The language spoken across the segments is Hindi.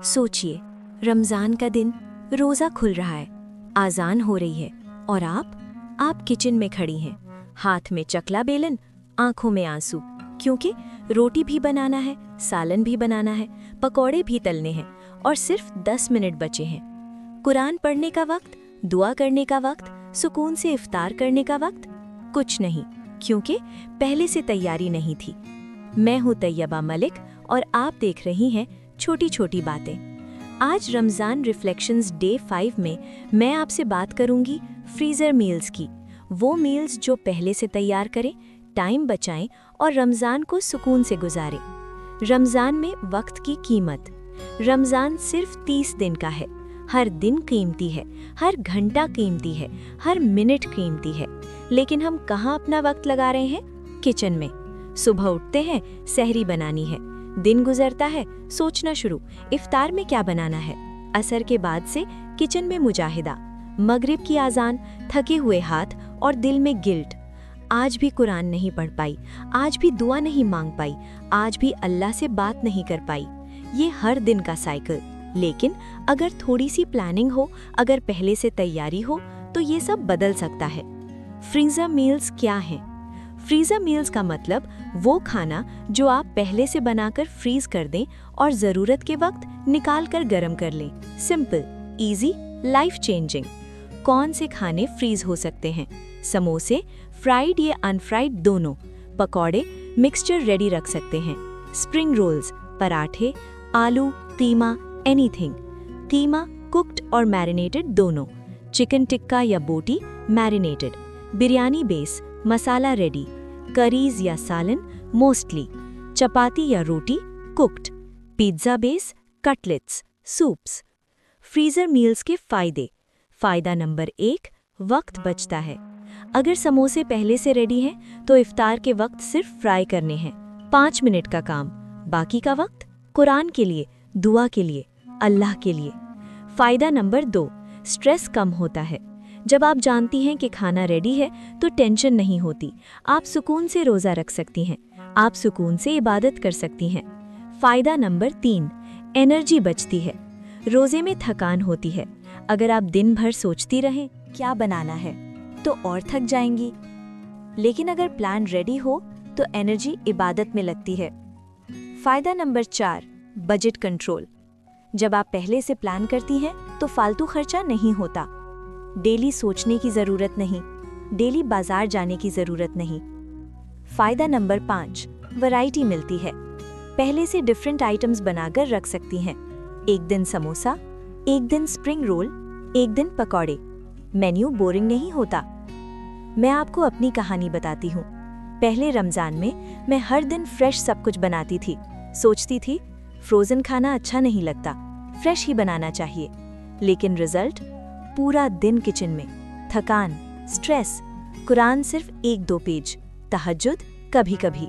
सोचिए, रमजान का दिन, रोजा खुल रहा है, आजान हो रही है और आप किचन में खड़ी हैं, हाथ में चकला बेलन, आंखों में आंसू, क्योंकि रोटी भी बनाना है, सालन भी बनाना है, पकौड़े भी तलने हैं और सिर्फ 10 मिनट बचे हैं। कुरान पढ़ने का वक्त, दुआ करने का वक्त, सुकून से इफ्तार करने का वक्त, कुछ नहीं, क्योंकि पहले से तैयारी नहीं थी। मैं हूँ तैयबा मलिक और आप देख रही हैं छोटी छोटी बातें। आज रमज़ान रिफ्लेक्शंस डे 5 में मैं आपसे बात करूंगी फ्रीज़र मील्स की, वो मील्स जो पहले से तैयार करें, टाइम बचाएं और रमज़ान को सुकून से गुजारें। रमज़ान में वक्त की कीमत। रमज़ान सिर्फ 30 दिन का है। हर दिन कीमती है, हर घंटा कीमती है, हर मिनट कीमती है, लेकिन हम कहाँ अपना वक्त लगा रहे हैं? किचन में। सुबह उठते हैं, सहरी बनानी है, दिन गुजरता है, सोचना शुरू, इफ्तार में क्या बनाना है। असर के बाद से किचन में मुजाहिदा, मगरिब की आजान, थके हुए हाथ और दिल में गिल्ट। आज भी कुरान नहीं पढ़ पाई, आज भी दुआ नहीं मांग पाई, आज भी अल्लाह से बात नहीं कर पाई। ये हर दिन का साइकिल। लेकिन अगर थोड़ी सी प्लानिंग हो, अगर पहले से तैयारी हो, तो ये सब बदल सकता है। फ्रीज़र मील्स क्या हैं? फ्रीज़र मील्स का मतलब वो खाना जो आप पहले से बनाकर फ्रीज कर दें और ज़रूरत के वक्त निकाल कर गर्म कर लें। Simple, easy, life changing. कौन से खाने फ्रीज हो सकते हैं? समोसे, फ्राइड या अनफ्राइड दोनों। पकौड़े, मिक्सचर रेडी रख सकते हैं। स्प्रिंग रोल्स, पराठे, आलू, कीमा, एनीथिंग। कीमा कुक्ड और मैरिनेटेड दोनों। चिकन टिक्का या boti, marinated. Biryani base, masala ready. Curries या सालन, मोस्टली। चपाती या रोटी, cooked. Pizza base, cutlets, soups. Freezer meals के फ़ायदे। फ़ायदा नंबर 1, वक्त बचता है। अगर समोसे पहले से रेडी हैं तो इफ्तार के वक्त सिर्फ फ्राई करने हैं, 5 मिनट का काम। बाकी का वक्त कुरान के लिए, दुआ के लिए, अल्लाह के लिए। फ़ायदा नंबर 2, स्ट्रेस कम होता है। जब आप जानती हैं कि खाना रेडी है तो टेंशन नहीं होती। आप सुकून से रोज़ा रख सकती हैं, आप सुकून से इबादत कर सकती हैं। फ़ायदा नंबर 3, एनर्जी बचती है। रोज़े में थकान होती है। अगर आप दिन भर सोचती रहें क्या बनाना है तो और थक जाएंगी, लेकिन अगर प्लान रेडी हो तो एनर्जी इबादत में लगती है। फ़ायदा नंबर 4, बजट कंट्रोल। जब आप पहले से प्लान करती हैं तो फालतू खर्चा नहीं होता। डेली सोचने की ज़रूरत नहीं, डेली बाजार जाने की ज़रूरत नहीं। फ़ायदा नंबर 5, वैरायटी मिलती है। पहले से डिफरेंट आइटम्स बनाकर रख सकती हैं। एक दिन समोसा, एक दिन स्प्रिंग रोल, एक दिन पकौड़े। मेन्यू बोरिंग नहीं होता। मैं आपको अपनी कहानी बताती हूँ। पहले रमज़ान में मैं हर दिन फ्रेश सब कुछ बनाती थी। सोचती थी फ्रोज़न खाना अच्छा नहीं लगता, फ्रेश ही बनाना चाहिए। लेकिन रिजल्ट, पूरा दिन किचन में, थकान, स्ट्रेस, कुरान सिर्फ 1-2 पेज, तहज्जुद कभी कभी।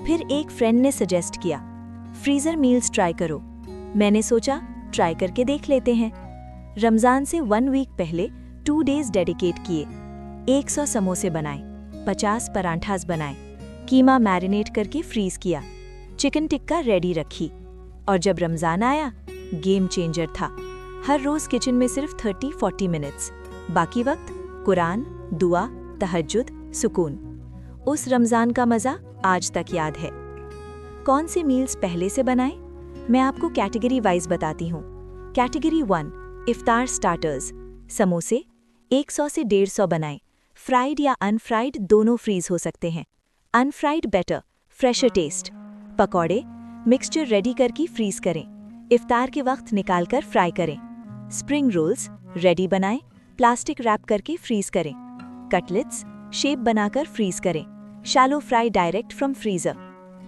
फिर एक फ्रेंड ने सजेस्ट किया, फ्रीज़र मील्स ट्राई करो। मैंने सोचा ट्राई करके देख लेते हैं। रमज़ान से 1 वीक पहले 2 डेज डेडिकेट किए। 100 समोसे बनाए, 50 परांठास बनाए, कीमा मैरिनेट करके फ्रीज किया, चिकन टिक्का रेडी रखी। और जब रमज़ान आया, गेम चेंजर था। हर रोज़ किचन में सिर्फ 30-40 मिनट्स, बाकी वक्त कुरान, दुआ, तहज्जुद, सुकून। उस रमज़ान का मज़ा आज तक याद है। कौन से मील्स पहले से बनाएं? मैं आपको कैटेगरी वाइज बताती हूँ। कैटेगरी 1, इफ्तार स्टार्टर्स। समोसे 100 से 150 बनाएं। फ्राइड या अनफ्राइड दोनों फ्रीज हो सकते हैं। Unfried better, fresher taste. पकौड़े मिक्सचर रेडी करके फ्रीज करें, इफ्तार के वक्त निकालकर फ्राई करें। स्प्रिंग रोल्स रेडी बनाएं, प्लास्टिक रैप करके फ्रीज करें। कटलेट्स शेप बनाकर फ्रीज करें, shallow fry direct from freezer.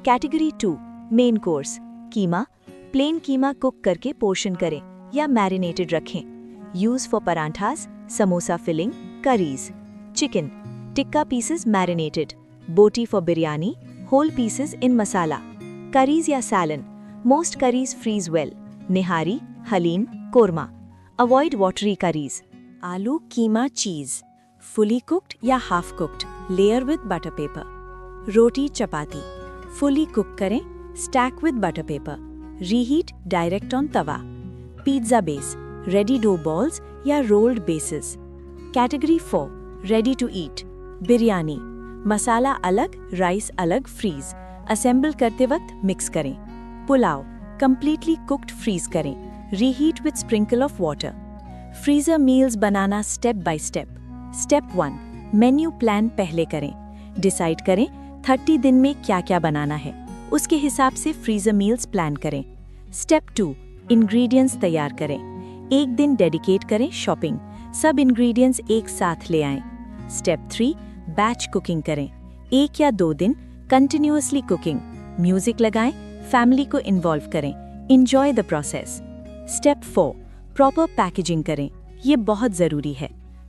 Category 2, main course. Keema, plain keema cook करके पोर्शन करें या मैरिनेटेड रखें। Use for parathas, samosa filling, curries. Chicken tikka pieces marinated. Boti for biryani, whole pieces in masala. Curries या salan, most curries freeze well. Nihari, haleem, korma. Avoid watery curries. आलू, कीमा, चीज, फुली कुक्ड या half cooked, layer with butter paper. रोटी, चपाती, फुली कुक करें, stack with butter paper. Reheat direct on tawa. Pizza base, ready dough balls या rolled bases. Category 4, ready to eat. Biryani, masala अलग, राइस अलग, फ्रीज। असेंबल करते वक्त मिक्स करें। पुलाव, कंप्लीटली कुक्ड फ्रीज करें, reheat with sprinkle of water. Freezer meals banana step by step. Step 1, menu plan पहले करें। डिसाइड करें 30 दिन में क्या क्या बनाना है, उसके हिसाब से फ्रीजर मील्स प्लान करें। स्टेप 2, इंग्रेडिएंट्स तैयार करें। एक दिन डेडिकेट करें शॉपिंग, सब इंग्रेडिएंट्स एक साथ ले आएं। स्टेप 3, बैच कुकिंग करें। 1 या 2 दिन कंटिन्यूअसली कुकिंग, म्यूजिक लगाएं, फैमिली को इन्वॉल्व करें, enjoy the process. Step 4, proper packaging करें, ये बहुत ज़रूरी है।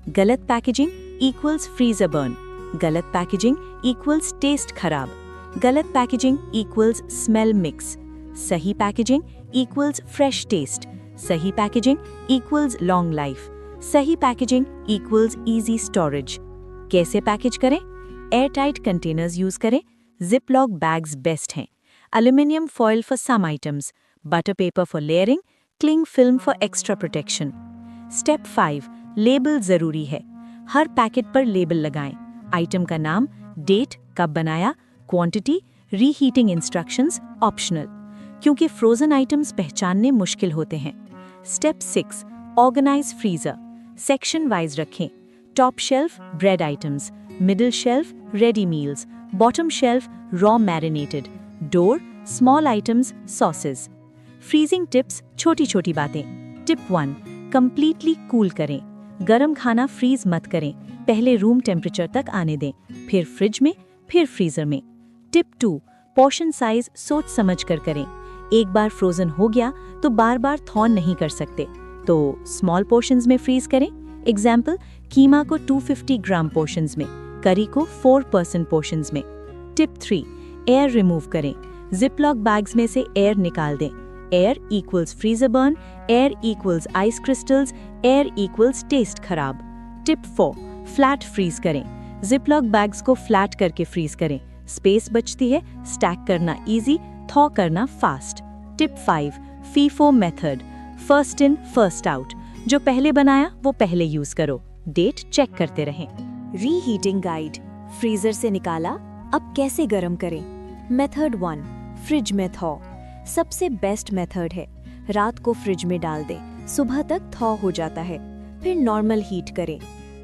गलत पैकेजिंग इक्वल्स फ्रीजर बर्न, गलत पैकेजिंग इक्वल्स टेस्ट खराब, गलत पैकेजिंग इक्वल्स स्मेल मिक्स, सही पैकेजिंग इक्वल्स फ्रेश टेस्ट, सही पैकेजिंग इक्वल्स लॉन्ग लाइफ, सही पैकेजिंग इक्वल्स इजी स्टोरेज। कैसे पैकेज करें? एयर टाइट कंटेनर्स यूज करें, जिपलॉक बैग्स बेस्ट हैं। Aluminium foil for some items, butter paper for layering, cling film for extra protection. Step 5, label जरूरी है। हर पैकेट पर लेबल लगाएं, आइटम का नाम, डेट, कब बनाया, क्वांटिटी, रीहीटिंग इंस्ट्रक्शंस ऑप्शनल, क्योंकि फ्रोजन आइटम्स पहचानने मुश्किल होते हैं। Step 6, organise freezer. Section wise रखें। Top shelf bread items, middle shelf ready meals, bottom shelf raw marinated, door small items, sauces. Freezing tips, छोटी छोटी बातें। टिप 1, कंप्लीटली कूल करें। गरम खाना फ्रीज मत करें, पहले रूम टेम्परेचर तक आने दें, फिर फ्रिज में, फिर फ्रीजर में। टिप 2, पोर्शन साइज सोच समझ कर करें। एक बार फ्रोजन हो गया तो बार बार थॉन नहीं कर सकते, तो स्मॉल पोर्शंस में फ्रीज करें। एग्जाम्पल, कीमा को 250 ग्राम पोर्शंस में, करी को 4% पोर्शंस में। टिप 3, एयर रिमूव करें। जिपलॉक बैग्स में से एयर निकाल दें। Air equals freezer burn, air equals ice crystals, air equals taste खराब। टिप 4, फ्लैट फ्रीज करें। जिपलॉक बैग्स को फ्लैट करके फ्रीज करें, स्पेस बचती है, स्टैक करना इजी, थॉ करना fast. Tip 5, FIFO method, first in first out. जो पहले बनाया वो पहले यूज करो, डेट चेक करते रहें। रीहीटिंग गाइड, फ्रीजर से निकाला, अब कैसे गर्म करें। मेथड 1, फ्रिज में थॉ। सबसे बेस्ट मेथड है, रात को फ्रिज में डाल दें, सुबह तक थॉ हो जाता है, फिर नॉर्मल हीट करें।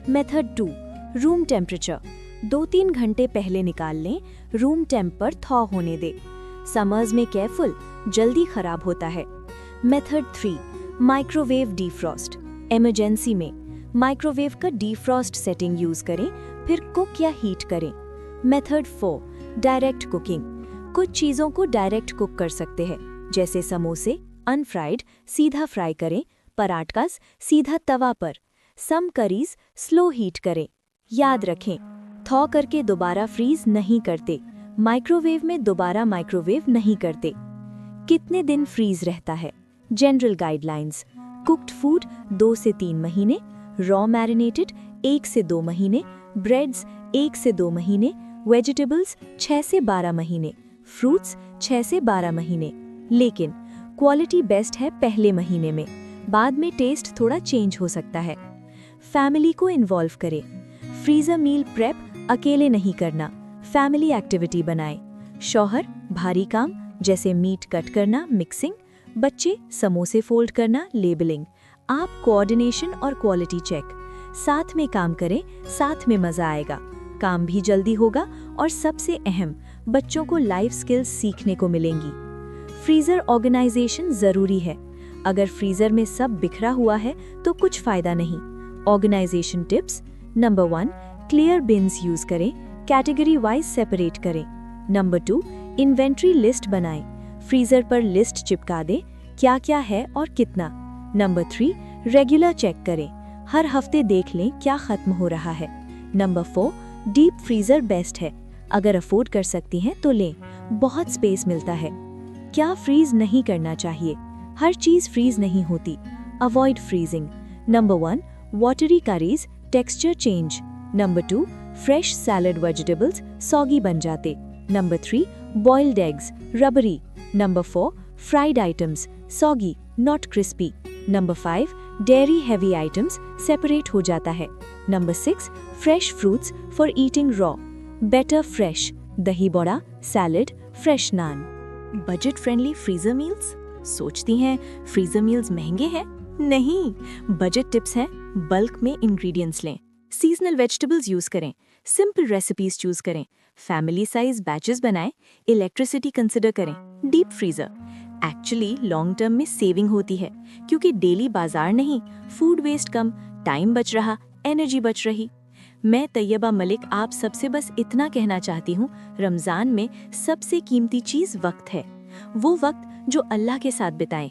Method 2, room temperature. 2-3 घंटे पहले निकाल लें, रूम टेम्प पर थॉ होने दें। समर्स में केयरफुल, जल्दी खराब होता है। Method 3, microwave defrost. इमरजेंसी में माइक्रोवेव का डीफ्रॉस्ट सेटिंग यूज करें, फिर कुक या हीट करें। Method 4, direct cooking. कुछ चीज़ों को डायरेक्ट कुक कर सकते हैं, जैसे समोसे अनफ्राइड सीधा फ्राई करें, पराठकास सीधा तवा पर। सम करीज स्लो हीट करें। याद रखें, थॉ करके दोबारा फ्रीज नहीं करते, माइक्रोवेव में दोबारा माइक्रोवेव नहीं करते। कितने दिन फ्रीज रहता है? जनरल गाइडलाइंस, कुक्ड फूड 2 से 3 महीने, रॉ मैरिनेटेड 1 से 2 महीने, ब्रेड्स 1 से 2 महीने, वेजिटेबल्स 6 से 12 महीने, फ्रूट्स 6 से 12 महीने। लेकिन क्वालिटी बेस्ट है पहले महीने में, बाद में टेस्ट थोड़ा चेंज हो सकता है। फैमिली को इन्वॉल्व करें। फ्रीजर मील प्रेप अकेले नहीं करना, फैमिली एक्टिविटी बनाएं। शौहर भारी काम जैसे मीट कट करना, मिक्सिंग, बच्चे समोसे फोल्ड करना, लेबलिंग, आप कोऑर्डिनेशन और क्वालिटी चेक। साथ में काम करें, साथ में मजा आएगा, काम भी जल्दी होगा और सबसे अहम, बच्चों को लाइफ स्किल्स सीखने को मिलेंगी। फ्रीजर ऑर्गेनाइजेशन जरूरी है। अगर फ्रीजर में सब बिखरा हुआ है तो कुछ फायदा नहीं। Organization tips, number 1, clear bins use करें, कैटेगरी वाइज सेपरेट करें। नंबर 2, इन्वेंट्री लिस्ट बनाएं, फ्रीजर पर लिस्ट चिपका दें, क्या क्या है और कितना। नंबर 3, रेगुलर चेक करें, हर हफ्ते देख लें क्या खत्म हो रहा है। नंबर 4, डीप फ्रीजर बेस्ट है, अगर अफोर्ड कर सकती हैं तो लें, बहुत स्पेस मिलता है। क्या फ्रीज नहीं करना चाहिए? हर चीज फ्रीज नहीं होती, avoid freezing. Number 1, watery curries, texture change. Number 2, fresh salad vegetables soggy बन जाते। Number 3, boiled eggs, rubbery. Number 4, fried items, soggy, not crispy. Number 5, dairy heavy items, separate हो जाता है. Number 6, fresh fruits for eating raw. Better fresh, दही बड़ा, salad, fresh naan. Budget friendly freezer meals? सोचती हैं फ्रीजर मील्स महंगे हैं? नहीं, बजट टिप्स हैं. बल्क में इंग्रेडिएंट्स लें, सीजनल वेजिटेबल्स यूज करें, सिंपल रेसिपीज चूज करें, फैमिली साइज बैचेस बनाएं, इलेक्ट्रिसिटी कंसिडर करें, deep freezer. Actually long term में सेविंग होती है क्योंकि डेली बाजार नहीं, फूड वेस्ट कम, टाइम बच रहा, एनर्जी बच रही. मैं तैयबा मलिक आप सबसे बस इतना कहना चाहती हूँ, रमज़ान में सबसे कीमती चीज़ वक्त है. वो वक्त जो अल्लाह के साथ बिताएं.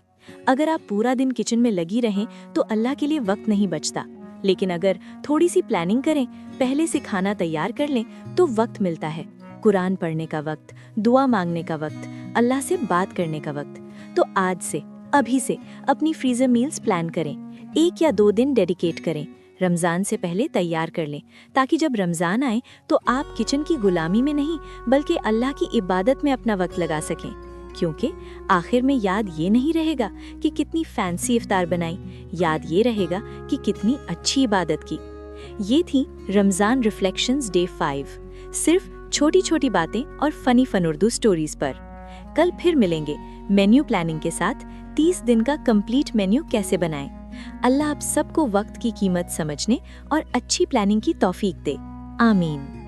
अगर आप पूरा दिन किचन में लगी रहें तो अल्लाह के लिए वक्त नहीं बचता, लेकिन अगर थोड़ी सी प्लानिंग करें, पहले से खाना तैयार कर लें तो वक्त मिलता है. कुरान पढ़ने का वक्त, दुआ मांगने का वक्त, अल्लाह से बात करने का वक्त. तो आज से, अभी से अपनी फ्रीजर मील्स प्लान करें. 1 या 2 दिन डेडिकेट करें. रमज़ान से पहले तैयार कर लें ताकि जब रमज़ान आए तो आप किचन की गुलामी में नहीं बल्कि अल्लाह की इबादत में अपना वक्त लगा सकें. क्योंकि आखिर में याद ये नहीं रहेगा कि कितनी फैंसी इफ्तार बनाई, याद ये रहेगा कि कितनी अच्छी इबादत की. ये थी रमज़ान रिफ्लेक्शंस डे 5, सिर्फ छोटी छोटी बातें और फनी उर्दू स्टोरीज पर. कल फिर मिलेंगे मेन्यू प्लानिंग के साथ. 30 दिन का कंप्लीट मेन्यू कैसे बनाएं. अल्लाह आप सबको वक्त की कीमत समझने और अच्छी प्लानिंग की तौफीक दे. आमीन.